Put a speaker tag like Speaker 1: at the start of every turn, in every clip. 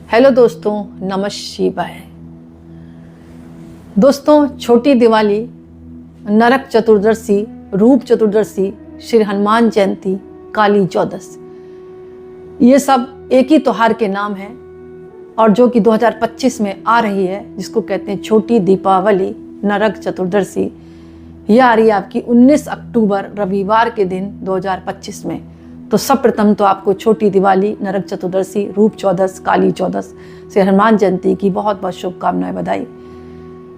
Speaker 1: Hello दोस्तों, नमः शिवाय। दोस्तों, छोटी दिवाली, नरक चतुर्दशी, रूप चतुर्दशी, श्री हनुमान जयंती, काली चौदस, ये सब एक ही त्योहार के नाम हैं और जो कि 2025 में आ रही है, जिसको कहते हैं छोटी दीपावली, नरक चतुर्दशी। यह आ रही है आपकी 19 अक्टूबर रविवार के दिन 2025 में। तो सब प्रथम तो आपको छोटी दिवाली, नरक चतुर्दशी, रूप चौदस, काली चौदस से हनुमान जयंती की बहुत बहुत शुभकामनाएं, बधाई।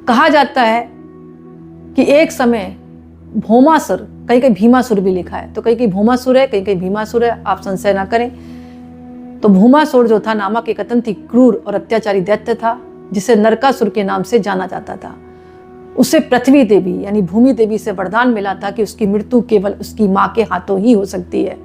Speaker 1: कहा जाता है कि एक समय भौमासुर, कहीं कहीं भीमासुर भी लिखा है, तो कहीं कहीं भौमासुर है, कहीं कहीं भीमासुर है, आप संशय ना करें। तो भौमासुर जो था, नामक एक अत्यंत क्रूर और अत्याचारी दैत्य था, जिसे नरकासुर के नाम से जाना जाता था। उसे पृथ्वी देवी यानी भूमि देवी से वरदान मिला था कि उसकी मृत्यु केवल उसकी माँ के हाथों ही हो सकती है।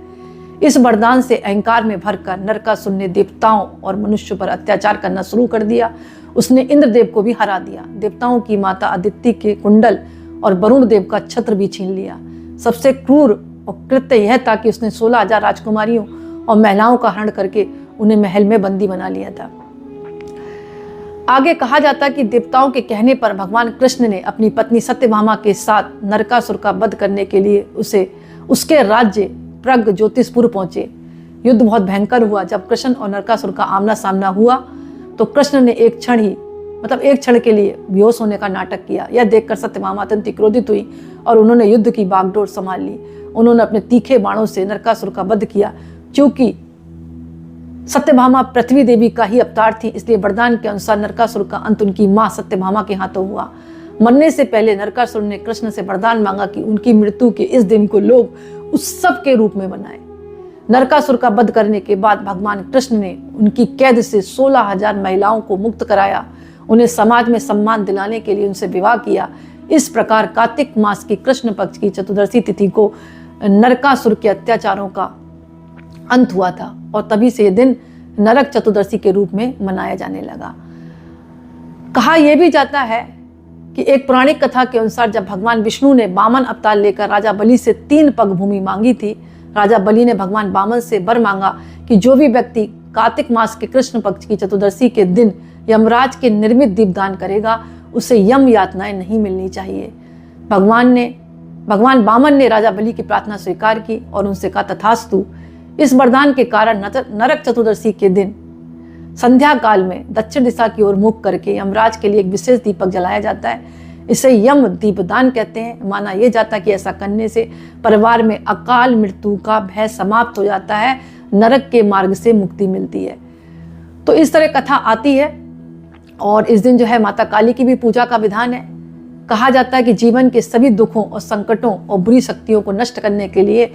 Speaker 1: इस वरदान से अहंकार में भरकर नरकासुर ने देवताओं और मनुष्य पर अत्याचार करना शुरू कर दिया। उसने इंद्रदेव को भी हरा दिया, देवताओं की माता अदिति के कुंडल और वरुण देव का छत्र भी छीन लिया। सबसे क्रूर और कृत्य यह था कि उसने 16,000 राजकुमारियों और महिलाओं का हरण करके उन्हें महल में बंदी बना लिया था। आगे कहा जाता कि देवताओं के कहने पर भगवान कृष्ण ने अपनी पत्नी सत्यभामा के साथ नरकासुर का वध करने के लिए उसके राज्य प्रग ज्योतिषपुर पहुंचे। युद्ध बहुत भयंकर हुआ। जब कृष्ण और नरकासुर का आमना सामना हुआ तो कृष्ण ने एक क्षण के लिए बेहोश होने का नाटक किया। यह देखकर सत्यभामा अत्यंत क्रोधित हुई और उन्होंने युद्ध की बागडोर संभाल ली। उन्होंने अपने तीखे बाणों से नरकासुर का वध किया। क्योंकि सत्यभामा पृथ्वी देवी का ही अवतार थी, इसलिए वरदान के अनुसार नरकासुर का अंत उनकी मां सत्यभामा के हाथों हुआ। मरने से पहले नरकासुर ने कृष्ण से वरदान मांगा कि उनकी मृत्यु के इस दिन को लोग उत्सव के रूप में मनाएं। नरकासुर का वध करने के बाद भगवान कृष्ण ने उनकी कैद से 16,000 महिलाओं को मुक्त कराया। उन्हें समाज में सम्मान दिलाने के लिए उनसे विवाह किया। इस प्रकार कार्तिक मास की कृष्ण पक्ष की चतुर्दशी तिथि को नरकासुर के अत्याचारों का अंत हुआ था और तभी से यह दिन नरक चतुर्दशी के रूप में मनाया जाने लगा। कहा यह भी जाता है कि एक पौराणिक कथा के अनुसार जब भगवान विष्णु ने वामन अवतार लेकर राजा बलि से 3 पग भूमि मांगी थी, राजा बलि ने भगवान वामन से वर मांगा कि जो भी व्यक्ति कार्तिक मास के कृष्ण पक्ष की चतुर्दशी के दिन यमराज के निर्मित दीपदान करेगा, उसे यम यातनाएं नहीं मिलनी चाहिए। भगवान वामन ने राजा बलि की प्रार्थना स्वीकार की और उनसे कहा तथास्तु। इस वरदान के कारण नरक चतुर्दशी के दिन संध्या काल में दक्षिण दिशा की ओर मुख करके यमराज के लिए एक विशेष दीपक जलाया जाता है। इसे यम दीपदान कहते हैं। माना यह जाता है कि ऐसा करने से परिवार में अकाल मृत्यु का भय समाप्त हो जाता है, नरक के मार्ग से मुक्ति मिलती है। तो इस तरह कथा आती है। और इस दिन जो है माता काली की भी पूजा का विधान है। कहा जाता है कि जीवन के सभी दुखों और संकटों और बुरी शक्तियों को नष्ट करने के लिए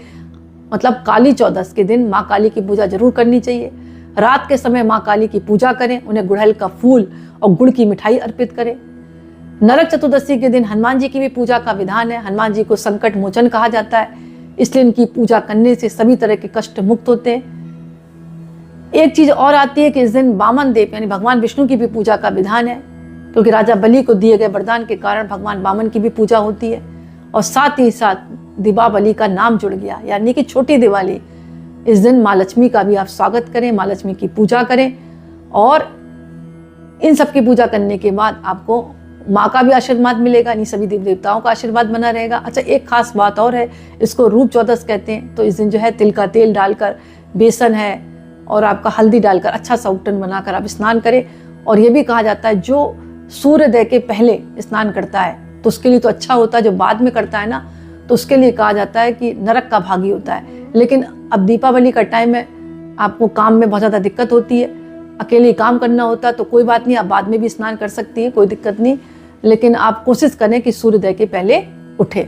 Speaker 1: काली चौदस के दिन माँ काली की पूजा जरूर करनी चाहिए। रात के समय माँ काली की पूजा करें, उन्हें गुड़हल का फूल और गुड़ की मिठाई अर्पित करें। नरक चतुर्दशी के दिन हनुमान जी की भी पूजा का विधान है। हनुमान जी को संकट मोचन कहा जाता है, इसलिए इनकी पूजा करने से सभी तरह के कष्ट मुक्त होते हैं। एक चीज और आती है कि इस दिन वामन देव यानी भगवान विष्णु की भी पूजा का विधान है, क्योंकि राजा बलि को दिए गए वरदान के कारण भगवान वामन की भी पूजा होती है। और साथ ही साथ दीपावली का नाम जुड़ गया, यानी कि छोटी दिवाली। इस दिन माँ लक्ष्मी का भी आप स्वागत करें, माँ लक्ष्मी की पूजा करें और इन सब की पूजा करने के बाद आपको माँ का भी आशीर्वाद मिलेगा, इन सभी देव देवताओं का आशीर्वाद बना रहेगा। अच्छा, एक खास बात और है, इसको रूप चौदस कहते हैं। तो इस दिन जो है तिल का तेल डालकर, बेसन है और आपका हल्दी डालकर अच्छा सा उपटन बनाकर आप स्नान करें। और ये भी कहा जाता है जो सूर्योदय के पहले स्नान करता है तो उसके लिए तो अच्छा होता है, जो बाद में करता है ना तो उसके लिए कहा जाता है कि नरक का भागी होता है। लेकिन अब दीपावली का टाइम है, आपको काम में बहुत ज़्यादा दिक्कत होती है, अकेले काम करना होता है, तो कोई बात नहीं, आप बाद में भी स्नान कर सकती हैं, कोई दिक्कत नहीं। लेकिन आप कोशिश करें कि सूर्योदय के पहले उठे।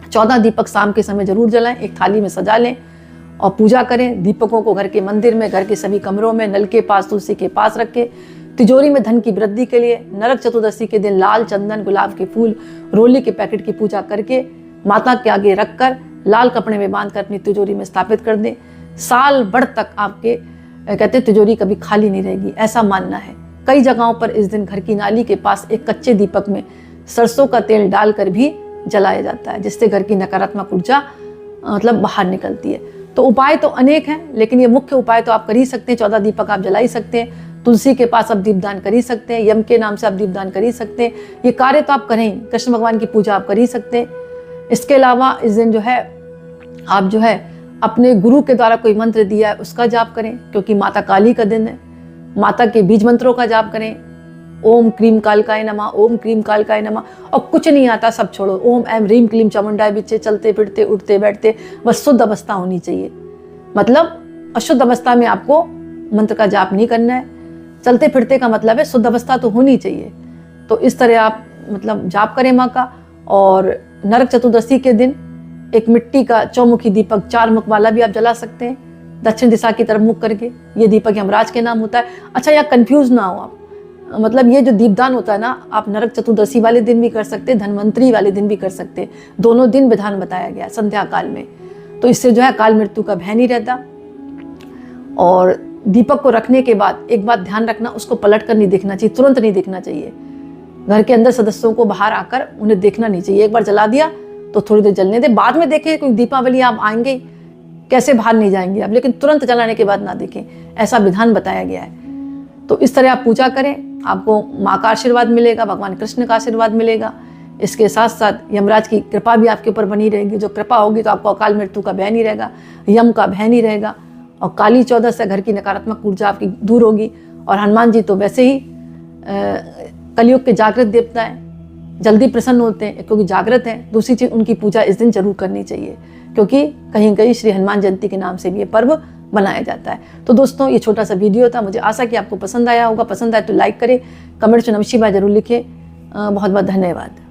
Speaker 1: 14 दीपक शाम के समय जरूर जलाएं, एक थाली में सजा लें और पूजा करें। दीपकों को घर के मंदिर में, घर के सभी कमरों में, नल के पास, तुलसी के पास रखें। तिजोरी में धन की वृद्धि के लिए नरक चतुर्दशी के दिन लाल चंदन, गुलाब के फूल, रोली के पैकेट की पूजा करके माता के आगे रखकर लाल कपड़े में बांधकर अपनी तिजोरी में स्थापित कर दें। साल भर तक आपके कहते तिजोरी कभी खाली नहीं रहेगी, ऐसा मानना है। कई जगहों पर इस दिन घर की नाली के पास एक कच्चे दीपक में सरसों का तेल डालकर भी जलाया जाता है, जिससे घर की नकारात्मक ऊर्जा बाहर निकलती है। तो उपाय तो अनेक हैं, लेकिन ये मुख्य उपाय तो आप कर ही सकते हैं। 14 दीपक आप जला ही सकते हैं। तुलसी के पास आप दीपदान कर ही सकते हैं, यम के नाम से आप दीपदान कर ही सकते हैं। ये कार्य तो आप करें, कृष्ण भगवान की पूजा आप कर ही सकते हैं। इसके अलावा इस दिन जो है आप जो है अपने गुरु के द्वारा कोई मंत्र दिया है उसका जाप करें, क्योंकि माता काली का दिन है। माता के बीज मंत्रों का जाप करें, ओम क्रीम कालकाय नमः, ओम क्रीम कालकाय नमः। और कुछ नहीं आता सब छोड़ो, ओम एम रीम क्लीम चामुंडाय बिच्चे, चलते फिरते उठते बैठते, बस शुद्ध अवस्था होनी चाहिए। मतलब अशुद्ध अवस्था में आपको मंत्र का जाप नहीं करना है। चलते फिरते का मतलब है शुद्ध अवस्था तो होनी चाहिए। तो इस तरह आप मतलब जाप करें माँ का। और नरक चतुर्दशी के दिन एक मिट्टी का चौमुखी दीपक 4 मुख वाला भी आप जला सकते हैं, दक्षिण दिशा की तरफ मुख करके। ये दीपक यमराज के नाम होता है। अच्छा, यहाँ कंफ्यूज ना हो आप, मतलब ये जो दीपदान होता है ना, आप नरक चतुर्दशी वाले दिन भी कर सकते हैं, धन्वंतरी वाले दिन भी कर सकते हैं। दोनों दिन विधान बताया गया संध्या काल में। तो इससे जो है काल मृत्यु का भय नहीं रहता। और दीपक को रखने के बाद एक बात ध्यान रखना, उसको पलट कर नहीं देखना चाहिए, तुरंत नहीं देखना चाहिए। घर के अंदर सदस्यों को बाहर आकर उन्हें देखना नहीं चाहिए। एक बार जला दिया तो थोड़ी देर जलने दे, बाद में देखें। क्योंकि दीपावली आप आएंगे, कैसे बाहर नहीं जाएंगे आप, लेकिन तुरंत जलाने के बाद ना देखें, ऐसा विधान बताया गया है। तो इस तरह आप पूजा करें, आपको माँ का आशीर्वाद मिलेगा, भगवान कृष्ण का आशीर्वाद मिलेगा। इसके साथ साथ यमराज की कृपा भी आपके ऊपर बनी रहेगी। जो कृपा होगी तो आपको अकाल मृत्यु का भय नहीं रहेगा, यम का भय नहीं रहेगा। और काली चौदस से घर की नकारात्मक ऊर्जा आपकी दूर होगी। और हनुमान जी तो वैसे ही कलयुग के जागृत देवता हैं, जल्दी प्रसन्न होते हैं क्योंकि जागृत हैं। दूसरी चीज़, उनकी पूजा इस दिन जरूर करनी चाहिए, क्योंकि कहीं कहीं श्री हनुमान जयंती के नाम से भी ये पर्व मनाया जाता है। तो दोस्तों, ये छोटा सा वीडियो था, मुझे आशा कि आपको पसंद आया होगा। पसंद आए तो लाइक करें, कमेंट्स में नमः शिवाय जरूर लिखें। बहुत बहुत धन्यवाद।